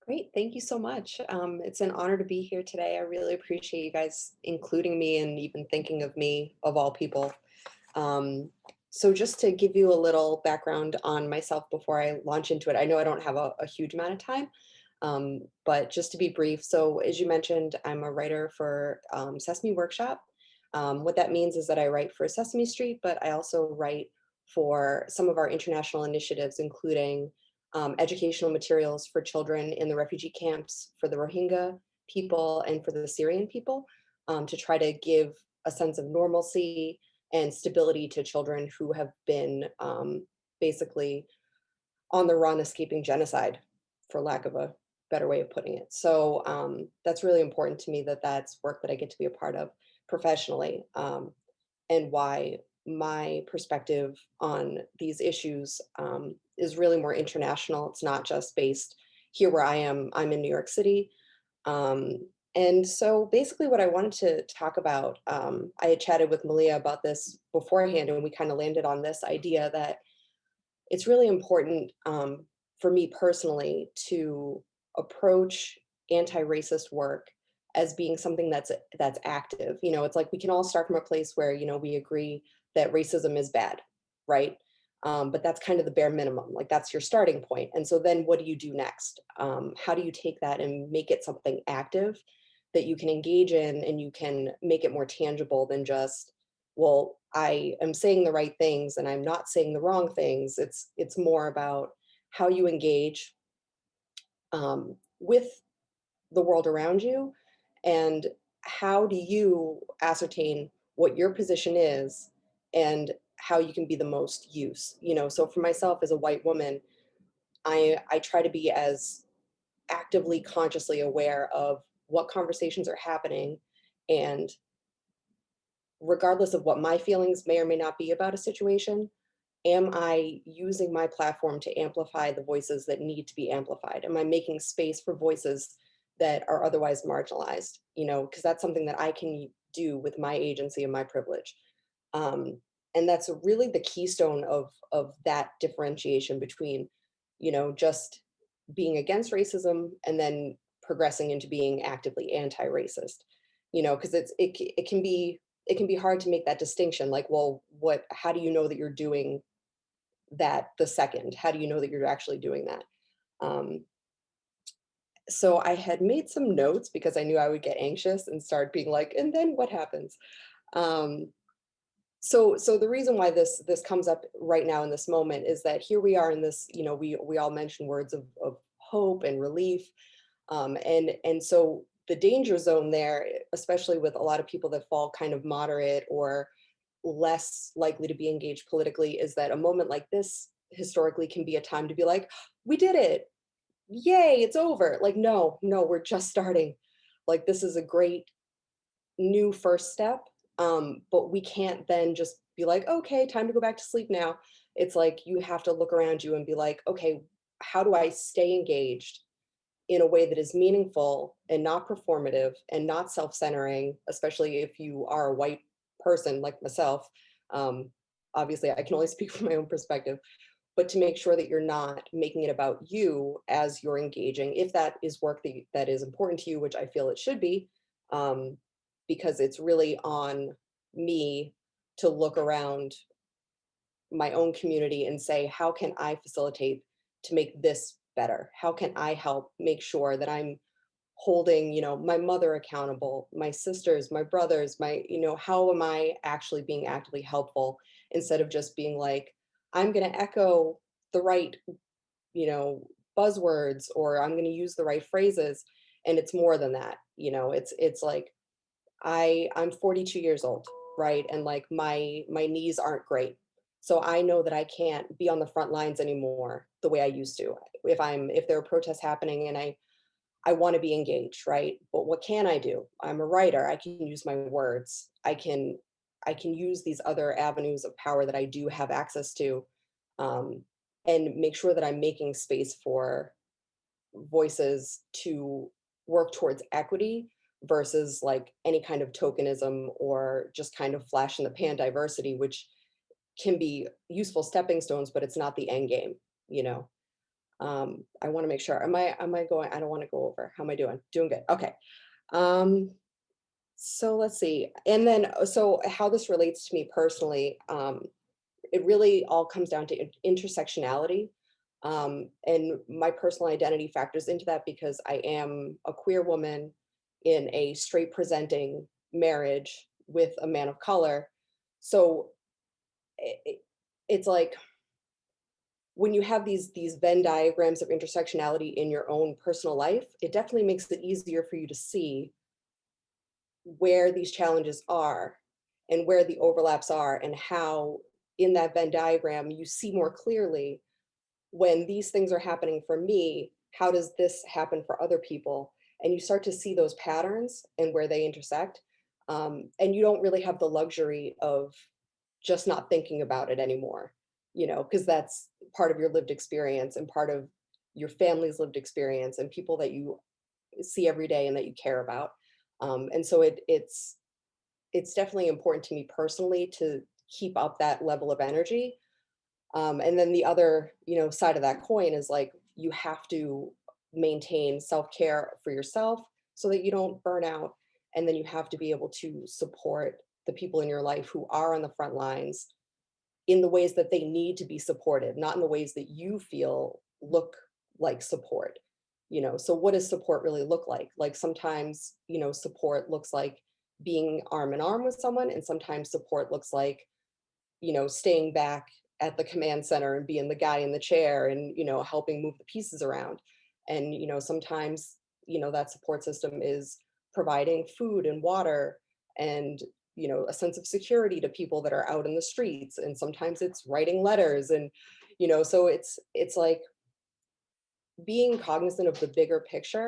Great. Thank you so much. It's an honor to be here today. I really appreciate you guys including me and even thinking of me, of all people. Um, so, just to give you a little background on myself before I launch into it, I know I don't have a huge amount of time, but just to be brief. So, as you mentioned, I'm a writer for Sesame Workshop. What that means is that I write for Sesame Street, but I also write for some of our international initiatives, including educational materials for children in the refugee camps for the Rohingya people and for the Syrian people, to try to give a sense of normalcy and stability to children who have been basically on the run escaping genocide, for lack of a better way of putting it. So that's really important to me that that's work that I get to be a part of professionally, and why my perspective on these issues is really more international. It's not just based here where I am. I'm in New York City. And so basically what I wanted to talk about, I had chatted with Malia about this beforehand, and we kind of landed on this idea that it's really important, for me personally, to approach anti-racist work as being something that's active. It's like we can all start from a place where we agree that racism is bad, right? But that's kind of the bare minimum. Like that's your starting point. And so then what do you do next? How do you take that and make it something active that you can engage in, and you can make it more tangible than just, well, I am saying the right things and I'm not saying the wrong things. It's more about how you engage with the world around you, and how do you ascertain what your position is and how you can be the most use. So for myself as a white woman, I try to be as actively consciously aware of what conversations are happening, and regardless of what my feelings may or may not be about a situation, am I using my platform to amplify the voices that need to be amplified? Am I making space for voices that are otherwise marginalized? Because that's something that I can do with my agency and my privilege. Um, and that's really the keystone of that differentiation between, just being against racism and then progressing into being actively anti-racist. Because it can be hard to make that distinction. Like, well, how do you know that you're doing that the second? How do you know that you're actually doing that? Um, so I had made some notes because I knew I would get anxious and start being like, and then what happens? Um, so the reason why this comes up right now in this moment is that here we are in this, we all mention words of hope and relief. And so the danger zone there, especially with a lot of people that fall kind of moderate or less likely to be engaged politically, is that a moment like this historically can be a time to be like, we did it. Yay, it's over. Like, no, no, we're just starting. Like, this is a great new first step. But we can't then just be like, okay, time to go back to sleep now. It's like you have to look around you and be like, okay, how do I stay engaged in a way that is meaningful and not performative and not self-centering, especially if you are a white person like myself. Um, Obviously, I can only speak from my own perspective, but to make sure that you're not making it about you as you're engaging, if that is work that is important to you, which I feel it should be, um, because it's really on me to look around my own community and say, how can I facilitate to make this better? How can I help make sure that I'm holding, my mother accountable, my sisters, my brothers, how am I actually being actively helpful, instead of just being like, I'm going to echo the right, you know, buzzwords, or I'm going to use the right phrases. And it's more than that. It's like, I'm 42 years old, right? And like my knees aren't great. So I know that I can't be on the front lines anymore the way I used to. If there are protests happening and I want to be engaged, right? But what can I do? I'm a writer. I can use my words. I can use these other avenues of power that I do have access to, um, and make sure that I'm making space for voices to work towards equity versus like any kind of tokenism or just kind of flash in the pan diversity, which can be useful stepping stones, but it's not the end game, you know? I want to make sure. Am I going? I don't want to go over. How am I doing? Doing good. Okay. Um, so let's see. And then, so how this relates to me personally, it really all comes down to intersectionality. And my personal identity factors into that because I am a queer woman in a straight presenting marriage with a man of color. So it, it's like when you have these Venn diagrams of intersectionality in your own personal life, it definitely makes it easier for you to see where these challenges are and where the overlaps are and how in that Venn diagram you see more clearly when these things are happening for me, how does this happen for other people? And you start to see those patterns and where they intersect. And you don't really have the luxury of just not thinking about it anymore, because that's part of your lived experience and part of your family's lived experience and people that you see every day and that you care about. And so it's definitely important to me personally to keep up that level of energy. And then the other, side of that coin is like you have to maintain self-care for yourself so that you don't burn out. And then you have to be able to support the people in your life who are on the front lines in the ways that they need to be supported, not in the ways that you feel look like support. So what does support really look like? Like sometimes, support looks like being arm in arm with someone, and sometimes support looks like staying back at the command center and being the guy in the chair and, helping move the pieces around. And, sometimes, that support system is providing food and water and, a sense of security to people that are out in the streets. And sometimes it's writing letters and, so it's like being cognizant of the bigger picture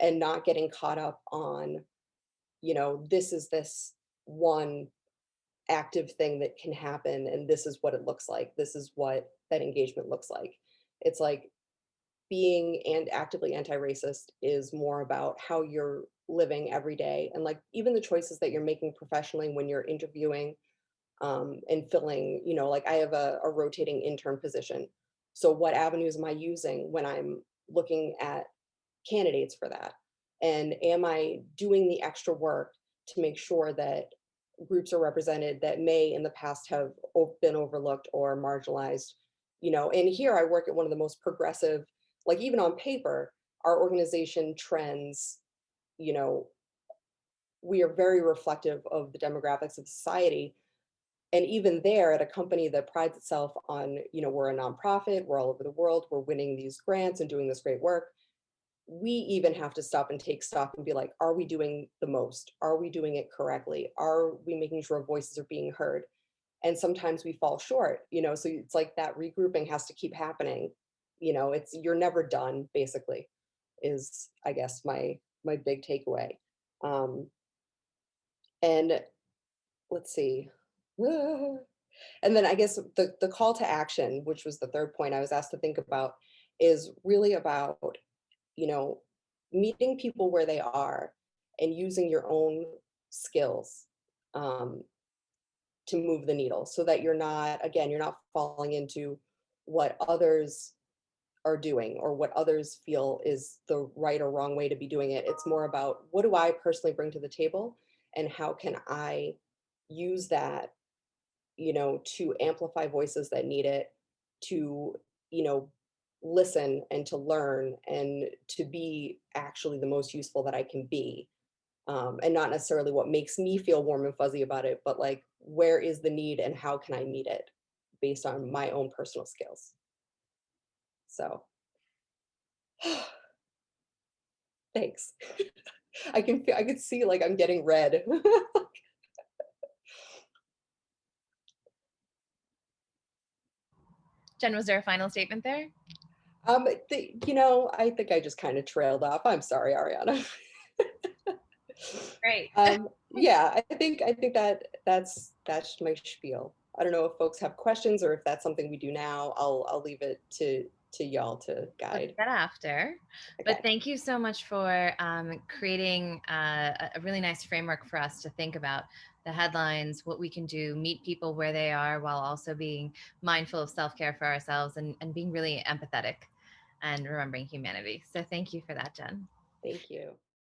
and not getting caught up on, this is this one active thing that can happen and this is what it looks like, this is what that engagement looks like. It's like being and actively anti-racist is more about how you're living every day and like even the choices that you're making professionally when you're interviewing, and filling, like I have a rotating intern position, so what avenues am I using when I'm looking at candidates for that? And am I doing the extra work to make sure that groups are represented that may in the past have been overlooked or marginalized? And here I work at one of the most progressive, like even on paper, our organization trends, you know, we are very reflective of the demographics of society. And even there at a company that prides itself on, we're a nonprofit, we're all over the world, we're winning these grants and doing this great work, we even have to stop and take stock and be like, are we doing the most? Are we doing it correctly? Are we making sure our voices are being heard? And sometimes we fall short, so it's like that regrouping has to keep happening. It's you're never done, basically, is I guess my big takeaway. Um, and let's see. And then I guess the call to action, which was the third point I was asked to think about, is really about you know, meeting people where they are and using your own skills, um, to move the needle so that again, you're not falling into what others are doing or what others feel is the right or wrong way to be doing it. It's more about what do I personally bring to the table and how can I use that, to amplify voices that need it, to, you know, listen and to learn and to be actually the most useful that I can be. And not necessarily what makes me feel warm and fuzzy about it, but like where is the need and how can I meet it based on my own personal skills. So thanks. I could see like I'm getting red. Jen, was there a final statement there? I think I just kind of trailed off. I'm sorry, Ariana. Great. Yeah, I think that's my spiel. I don't know if folks have questions or if that's something we do now. I'll leave it to y'all to Let's guide. get after. But Okay. thank you so much for creating a really nice framework for us to think about the headlines, what we can do, meet people where they are while also being mindful of self care for ourselves and being really empathetic. and remembering humanity. So thank you for that, Jen. Thank you.